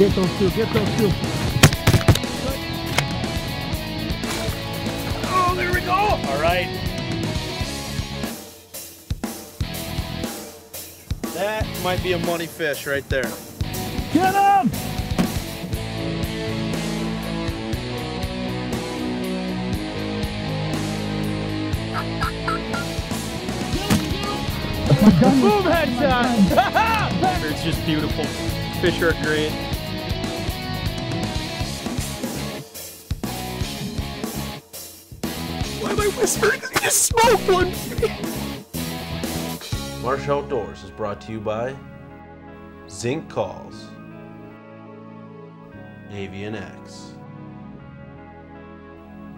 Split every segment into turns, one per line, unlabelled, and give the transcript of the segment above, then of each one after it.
Get those two, get those two.
Oh, there we go. All right. That might be a money fish right there.
Get him!
Boom, headshot! It's just beautiful. Fish are great. Why am I whispering? Because he just smoked one.
Marsh Outdoors is brought to you by Zinc Calls, Avian X,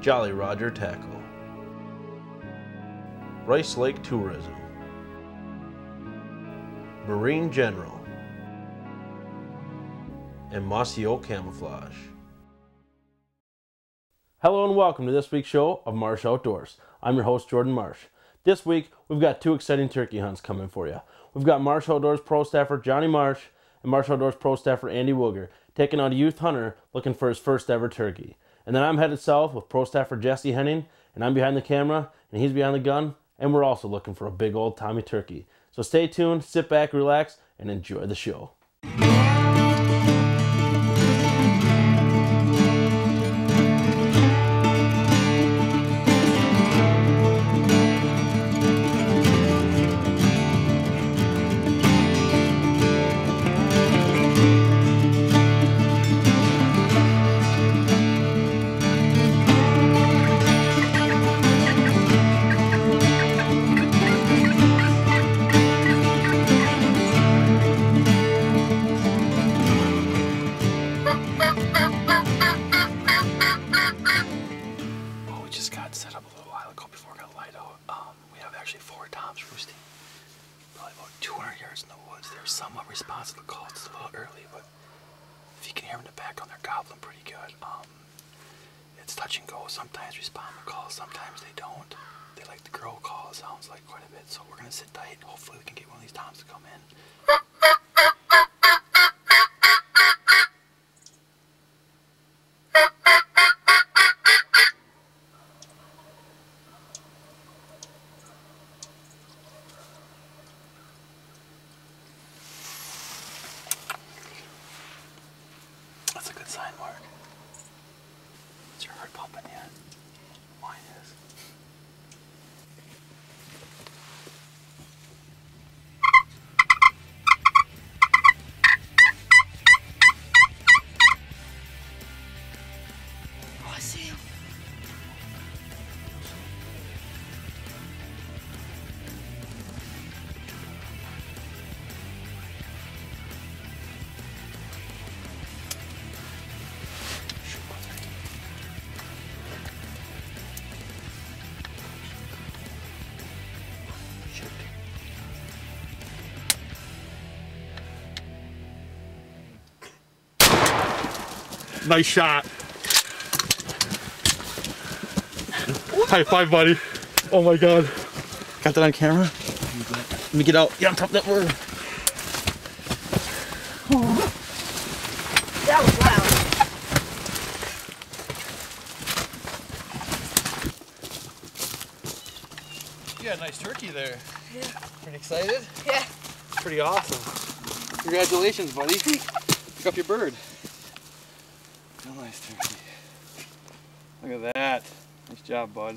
Jolly Roger Tackle, Rice Lake Tourism, Marine General, and Mossy Oak Camouflage. Hello and welcome to this week's show of Marsh Outdoors. I'm your host, Jonny Marsh. This week, we've got two exciting turkey hunts coming for you. We've got Marsh Outdoors Pro Staffer Jonny Marsh and Marsh Outdoors Pro Staffer Andy Willger taking out a youth hunter looking for his first ever turkey. And then I'm headed south with Pro Staffer Henning, and I'm behind the camera, and he's behind the gun, and we're also looking for a big old Tommy turkey. So stay tuned, sit back, relax, and enjoy the show.
Somewhat responsive to the call. It's a little early, but if you can hear them in the background, they're gobbling pretty good. It's touch and go. Sometimes respond to calls, sometimes they don't. They like the girl call, it sounds like quite a bit. So we're gonna sit tight. Hopefully we can get one of these toms to come in. That's a good sign, Mark. Is your heart pumping yet? Mine is. Oh, I see him.
Nice shot. High five, buddy. Oh my God. Got that on camera? Let me get out. Yeah, on top of that word.
Oh. That was loud.
You got a nice turkey there.
Yeah.
Pretty excited?
Yeah.
Pretty awesome. Congratulations, buddy. Pick up your bird. Real nice turkey. Look at that. Nice job, bud.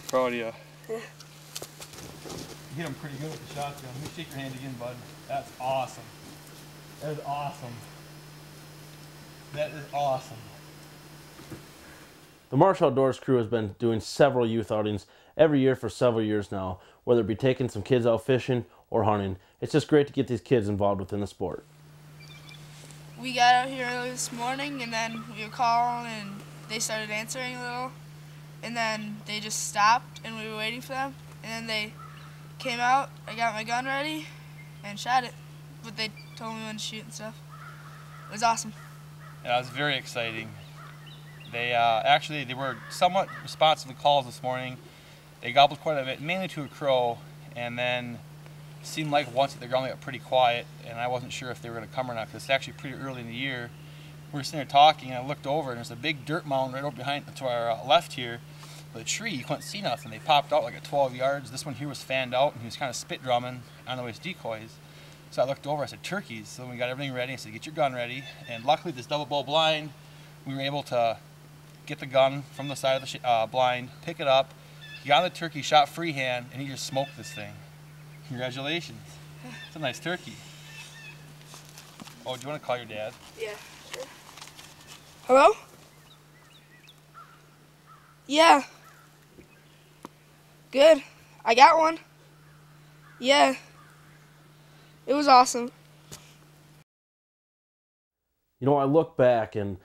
Proud of you.
Yeah.
You hit him pretty good with the shotgun. Let me shake your hand again, bud. That's awesome. That is awesome. That is awesome.
The Marsh Outdoors crew has been doing several youth outings every year for several years now, whether it be taking some kids out fishing or hunting. It's just great to get these kids involved within the sport.
We got out here early this morning, and then we were calling, and they started answering a little, and then they just stopped, and we were waiting for them, and then they came out. I got my gun ready and shot it, but they told me when to shoot and stuff. It was awesome.
Yeah, it was very exciting. They actually were somewhat responsive to calls this morning. They gobbled quite a bit, mainly to a crow, and then seemed like once at the ground they got pretty quiet, and I wasn't sure if they were going to come or not, because it's actually pretty early in the year. we were sitting there talking, and I looked over, and there's a big dirt mound right over behind to our left here. With a tree, you couldn't see nothing. They popped out like at 12 yards. This one here was fanned out, and he was kind of spit drumming on the way to decoys. So I looked over, I said, turkeys. So we got everything ready. I said, get your gun ready. And luckily, this double bow blind, we were able to get the gun from the side of the blind, pick it up. He got the turkey, shot freehand, and he just smoked this thing. Congratulations. It's a nice turkey. Oh, do you want to call your dad?
Yeah, sure. Hello? Yeah. Good. I got one. Yeah. It was awesome.
You know, I look back, and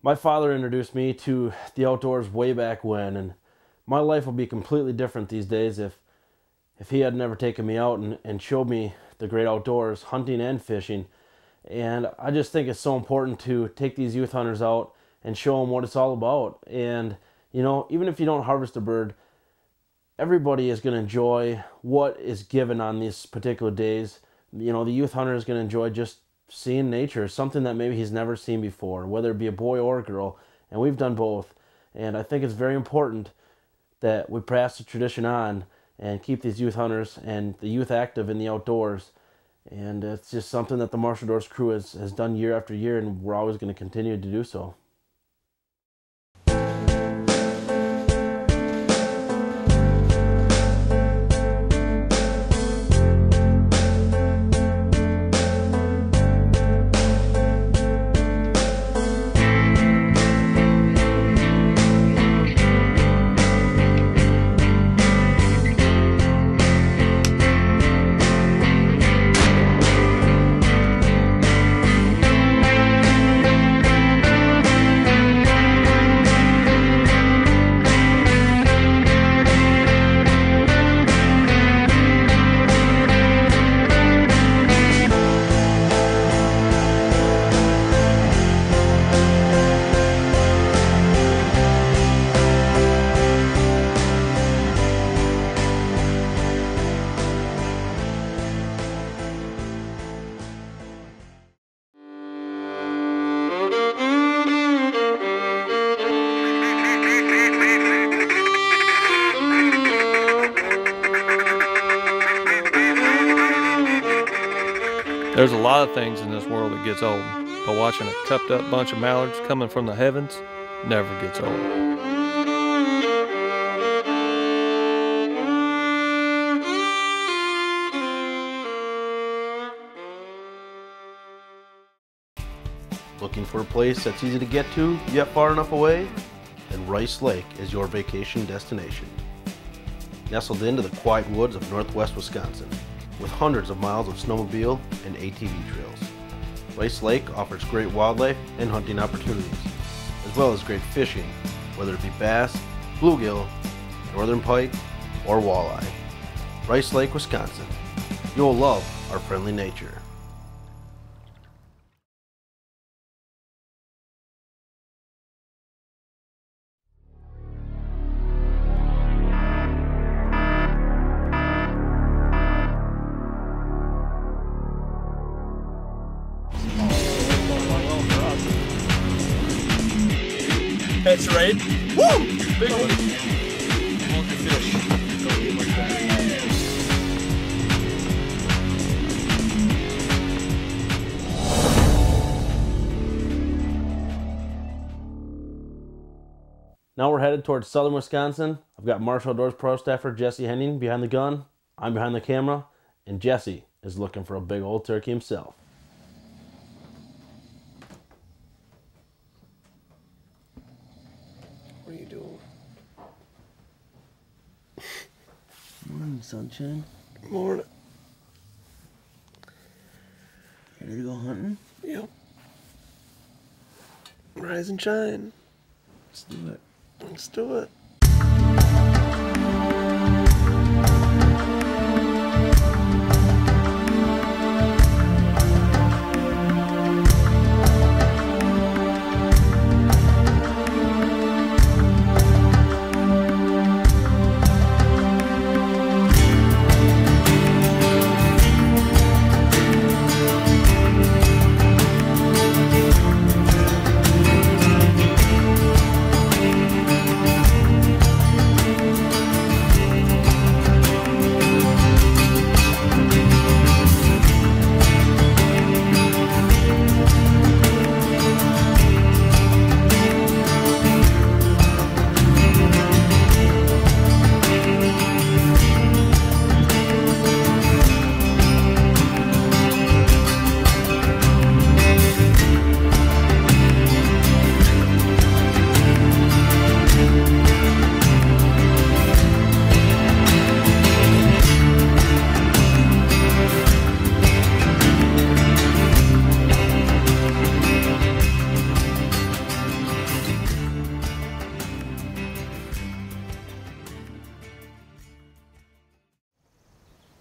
my father introduced me to the outdoors way back when, and my life would be completely different these days if he had never taken me out and showed me the great outdoors, hunting and fishing. And I just think it's so important to take these youth hunters out and show them what it's all about. And, you know, even if you don't harvest a bird, everybody is going to enjoy what is given on these particular days. You know, the youth hunter is going to enjoy just seeing nature, something that maybe he's never seen before, whether it be a boy or a girl. And we've done both. And I think it's very important that we pass the tradition on and keep these youth hunters and the youth active in the outdoors. And it's just something that the Marsh Outdoors crew has done year after year, and we're always going to continue to do so.
There's a lot of things in this world that gets old, but watching a cupped up bunch of mallards coming from the heavens never gets old.
Looking for a place that's easy to get to, yet far enough away? Then Rice Lake is your vacation destination. Nestled into the quiet woods of northwest Wisconsin, with hundreds of miles of snowmobile and ATV trails, Rice Lake offers great wildlife and hunting opportunities, as well as great fishing, whether it be bass, bluegill, northern pike, or walleye. Rice Lake, Wisconsin. You'll love our friendly nature.
That's right. Woo! Big one. Multi-fish.
Now we're headed towards southern Wisconsin. I've got Marsh Outdoors Pro Staffer Jesse Henning behind the gun. I'm behind the camera, and Jesse is looking for a big old turkey himself.
What are you doing?
Morning, sunshine.
Morning.
Ready to go hunting?
Yep. Rise and shine.
Let's do it.
Let's do it.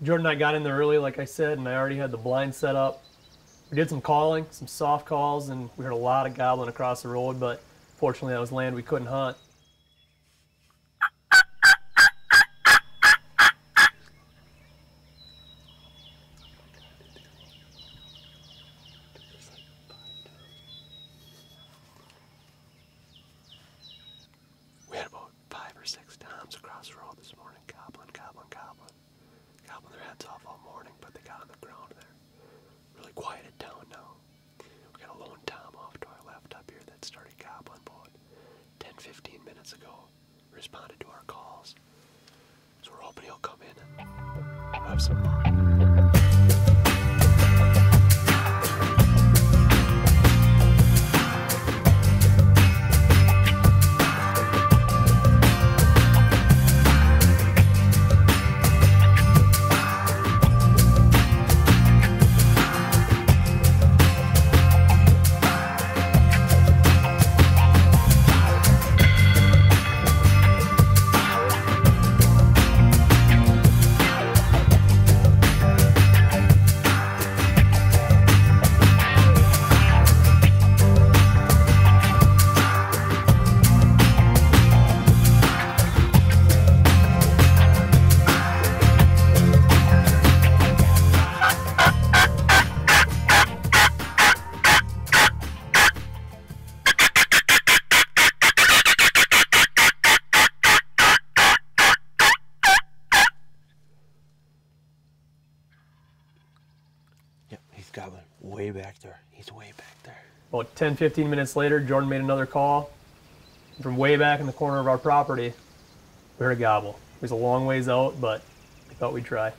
Jordan and I got in there early, like I said, and I already had the blind set up. We did some calling, some soft calls, and we heard a lot of gobbling across the road, but fortunately that was land we couldn't hunt.
We had about 5 or 6 toms across the road this morning, gobbling their heads off all morning, but they got on the ground and they're really quieted down now. We got a lone tom off to our left up here that started gobbling about 10-15 minutes ago. Responded to our calls. So we're hoping he'll come in and have some luck.
Yep, he's gobbling way back there. He's way back there.
About 10-15 minutes later, Jordan made another call. From way back in the corner of our property, we heard a gobble. It was a long ways out, but we thought we'd try.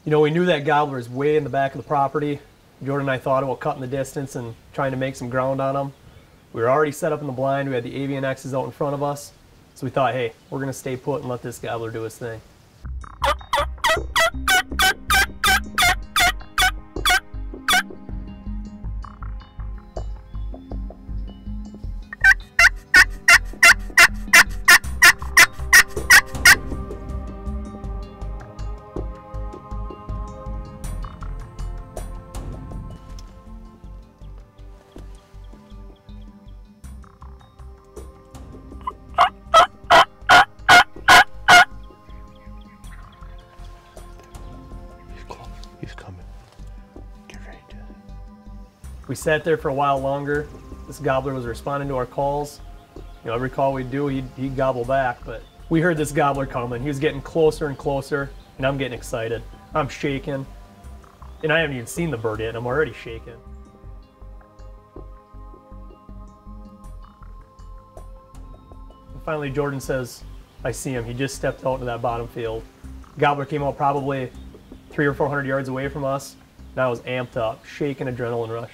You know, we knew that gobbler was way in the back of the property. Jordan and I thought about cutting the distance and trying to make some ground on him. We were already set up in the blind. We had the avian X's out in front of us. So we thought, hey, we're going to stay put and let this gobbler do his thing.
He's coming. Get ready to.
We sat there for a while longer. This gobbler was responding to our calls. You know, every call we'd do, he'd gobble back, but we heard this gobbler coming. He was getting closer and closer, and I'm getting excited. I'm shaking, and I haven't even seen the bird yet, and I'm already shaking. And finally, Jordan says, I see him. He just stepped out into that bottom field. Gobbler came out probably 300 or 400 yards away from us, and I was amped up, shaking, adrenaline rush.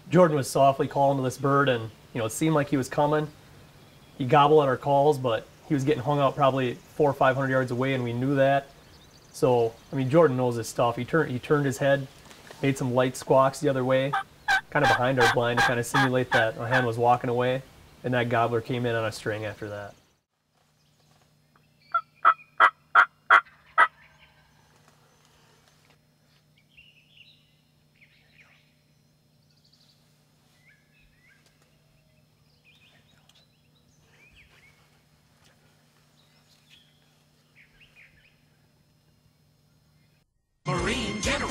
Jordan was softly calling to this bird, and you know, it seemed like he was coming. He gobbled at our calls, but he was getting hung out probably 400 or 500 yards away, and we knew that. So, I mean, Jordan knows his stuff. He turned his head, made some light squawks the other way, kind of behind our blind to kind of simulate that our hen was walking away, and that gobbler came in on a string after that.
Marine General.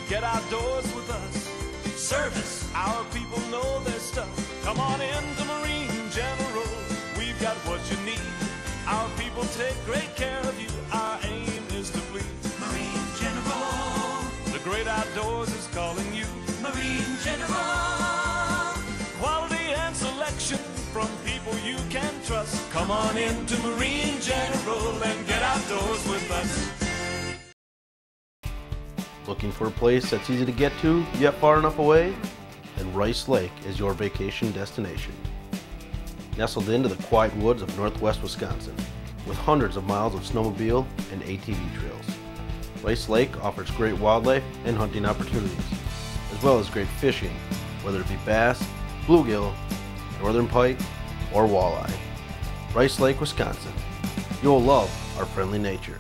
Get outdoors with us. Service. Our people know their stuff. Come on into Marine General. We've got what you need. Our people take great care of you. Our aim is to please. Marine General. The great outdoors is calling you. Marine General. Quality and selection from people you can trust. Come on into Marine General and get outdoors with us.
Looking for a place that's easy to get to, yet far enough away? Then Rice Lake is your vacation destination. Nestled into the quiet woods of northwest Wisconsin, with hundreds of miles of snowmobile and ATV trails. Rice Lake offers great wildlife and hunting opportunities, as well as great fishing, whether it be bass, bluegill, northern pike, or walleye. Rice Lake, Wisconsin. You'll love our friendly nature.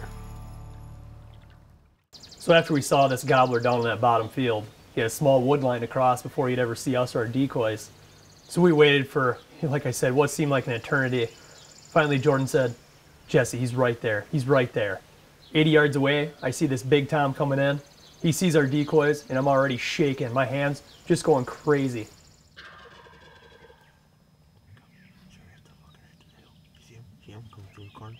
So after we saw this gobbler down in that bottom field, he had a small wood line to cross before he'd ever see us or our decoys. So we waited for, like I said, what seemed like an eternity. Finally, Jordan said, "Jesse, he's right there. He's right there." 80 yards away, I see this big tom coming in. He sees our decoys, and I'm already shaking. My hands just going crazy.
See him coming through the corn?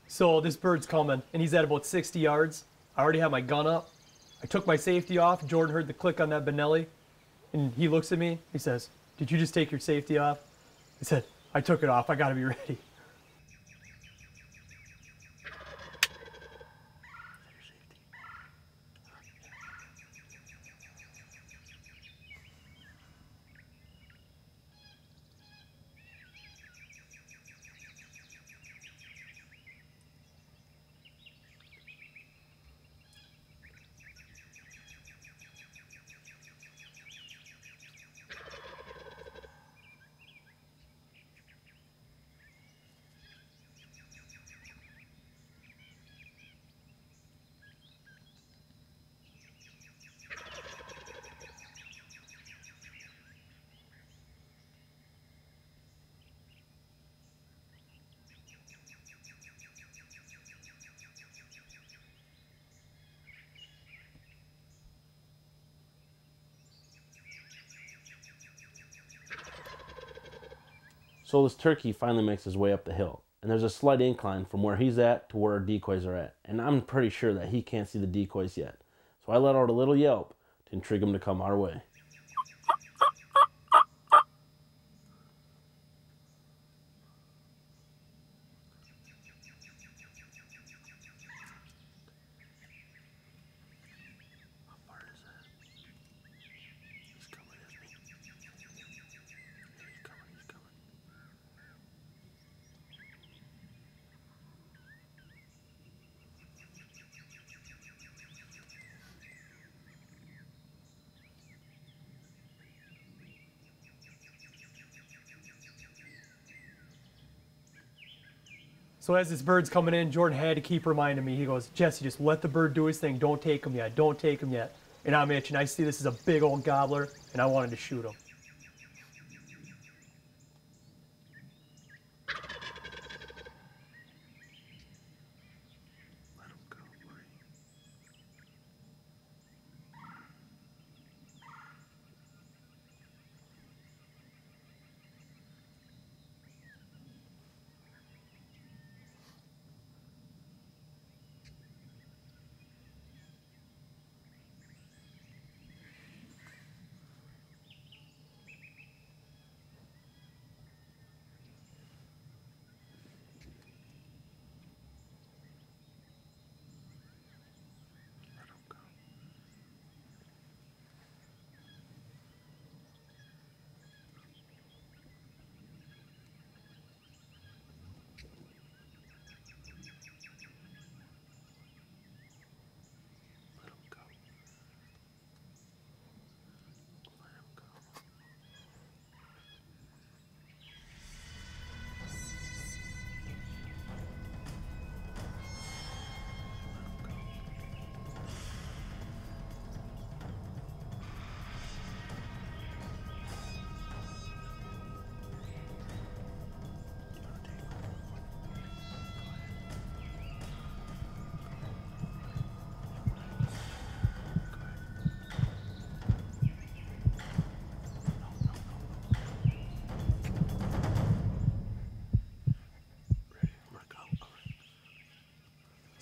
So this bird's coming, and he's at about 60 yards. I already have my gun up. I took my safety off. Jordan heard the click on that Benelli, and he looks at me. He says, "Did you just take your safety off?" I said, "I took it off. I got to be ready."
So this turkey finally makes his way up the hill, and there's a slight incline from where he's at to where our decoys are at, and I'm pretty sure that he can't see the decoys yet. So I let out a little yelp to intrigue him to come our way.
So as this bird's coming in, Jordan had to keep reminding me. He goes, "Jesse, just let the bird do his thing. Don't take him yet. Don't take him yet." And I'm itching. I see this is a big old gobbler, and I wanted to shoot him.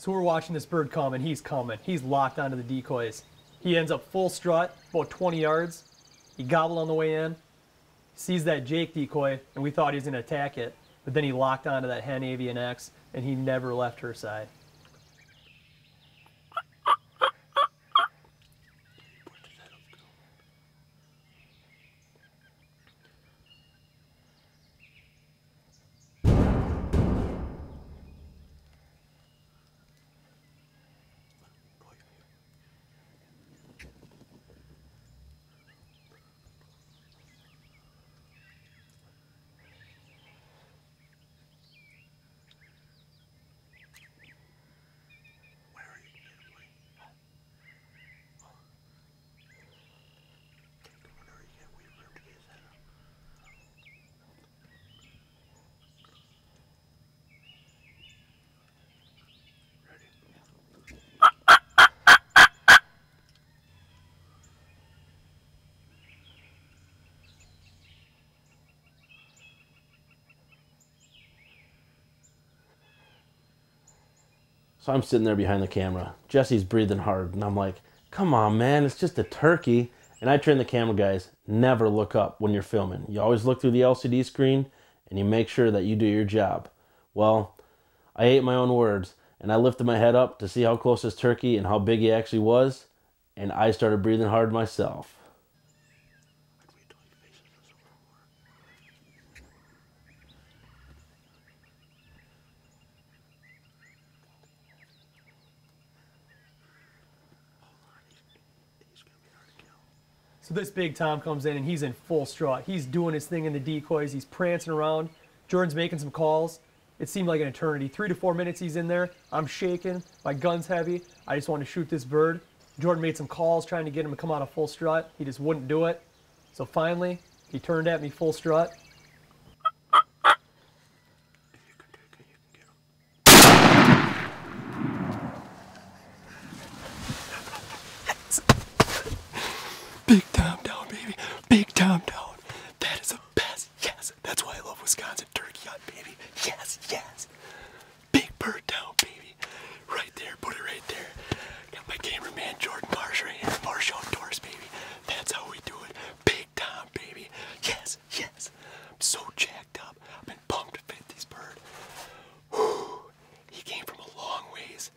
So we're watching this bird come, and he's coming. He's locked onto the decoys. He ends up full strut, about 20 yards. He gobbled on the way in, sees that Jake decoy, and we thought he was going to attack it. But then he locked onto that hen Avian X, and he never left her side.
So I'm sitting there behind the camera. Jesse's breathing hard, and I'm like, come on, man, it's just a turkey. And I train the camera guys, never look up when you're filming. You always look through the LCD screen, and you make sure that you do your job. Well, I ate my own words, and I lifted my head up to see how close this turkey and how big he actually was, and I started breathing hard myself.
So this big Tom comes in and he's in full strut. He's doing his thing in the decoys. He's prancing around. Jordan's making some calls. It seemed like an eternity. 3 to 4 minutes he's in there. I'm shaking. My gun's heavy. I just wanted to shoot this bird. Jordan made some calls trying to get him to come out of full strut. He just wouldn't do it. So finally, he turned at me full strut.
Big Tom down, baby. Big Tom down. That is the best. Yes. That's why I love Wisconsin turkey hunt, baby. Yes, yes. Big bird down, baby. Right there. Put it right there. Got my cameraman Jordan Marsh right here. Marsh Outdoors, baby. That's how we do it. Big Tom, baby. Yes, yes. I'm so jacked up. I've been pumped to fit this bird. Whew. He came from a long ways.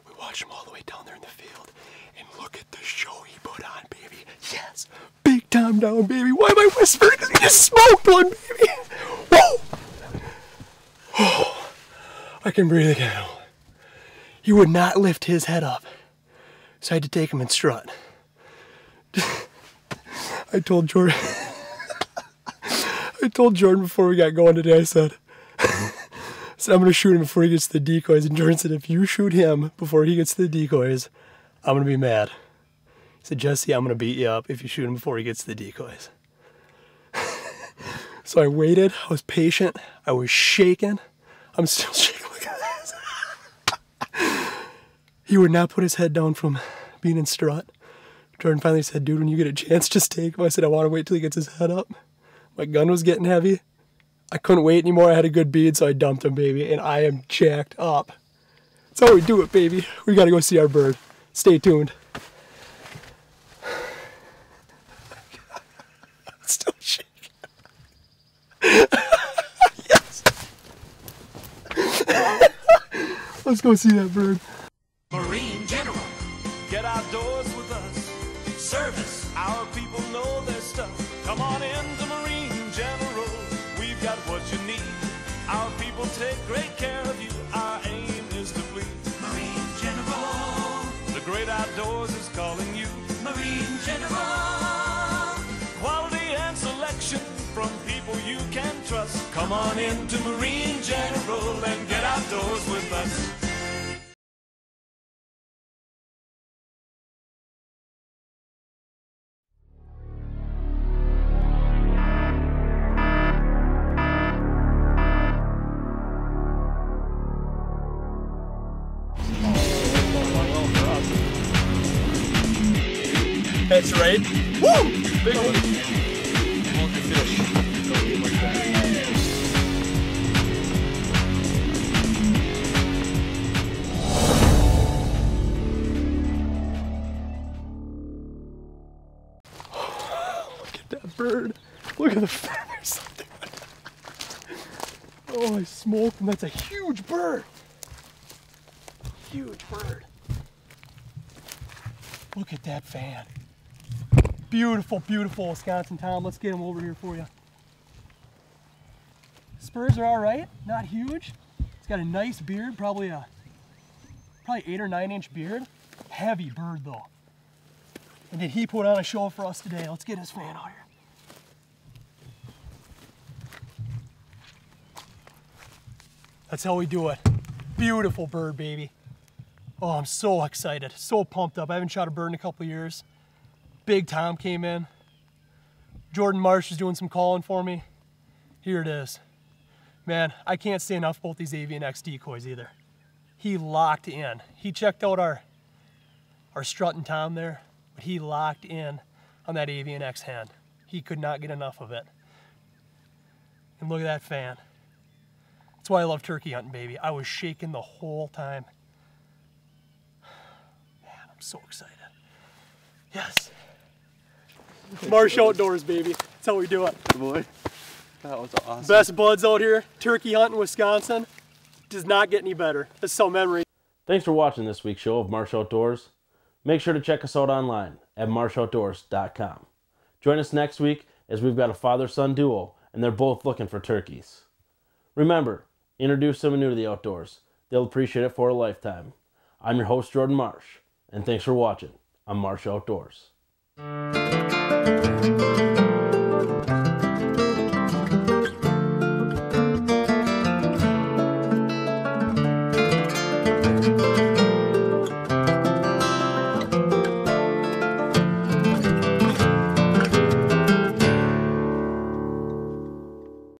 We watched him all the way down there in the field. And look at the show he put on, baby. Yes. Big Tom down, baby. Why am I whispering? Because he just smoked one, baby. Whoa. Oh, I can breathe again. He would not lift his head up. So I had to take him and strut. I told Jordan before we got going today, I said, I'm going to shoot him before he gets to the decoys. And Jordan said, if you shoot him before he gets to the decoys, I'm going to be mad. He said, Jesse, I'm going to beat you up if you shoot him before he gets to the decoys. So I waited. I was patient. I was shaking. I'm still shaking. Look at this. He would not put his head down from being in strut. Jordan finally said, dude, when you get a chance, just take him. I said, I want to wait till he gets his head up. My gun was getting heavy. I couldn't wait anymore. I had a good bead, so I dumped him, baby. And I am jacked up. That's how we do it, baby. We got to go see our bird. Stay tuned. Still shaking. Yes. Let's go see that bird.
Marine General, get outdoors with us. Service, our people know their stuff. Come on in to Marine General. We've got what you need. Our people take great care of you. Our aim is to please. Marine General, the great outdoors is calling you. Marine General, quality and selection from people you can trust. Come on in to Marine General and get outdoors with us.
That's right. Woo!
Big one. Multi fish. Like that.
Holy smoke, and that's a huge bird. Huge bird. Look at that fan. Beautiful, beautiful Wisconsin Tom. Let's get him over here for you. Spurs are all right, not huge. He's got a nice beard, probably 8 or 9 inch beard. Heavy bird though. And did he put on a show for us today? Let's get his fan out here. That's how we do it. Beautiful bird, baby. Oh, I'm so excited, so pumped up. I haven't shot a bird in a couple of years. Big Tom came in. Jordan Marsh is doing some calling for me. Here it is. Man, I can't say enough about these Avian X decoys either. He locked in. He checked out our strutting Tom there, but he locked in on that Avian X hand. He could not get enough of it. And look at that fan. That's why I love turkey hunting, baby. I was shaking the whole time. Man, I'm so excited. Yes. Marsh Outdoors, baby. That's how we do it.
Boy, that was awesome.
Best buds out here. Turkey hunting, Wisconsin. Does not get any better. That's so memory.
Thanks for watching this week's show of Marsh Outdoors. Make sure to check us out online at marshoutdoors.com. Join us next week as we've got a father-son duo and they're both looking for turkeys. Remember, introduce someone new to the outdoors. They'll appreciate it for a lifetime. I'm your host, Jordan Marsh, and thanks for watching on Marsh Outdoors.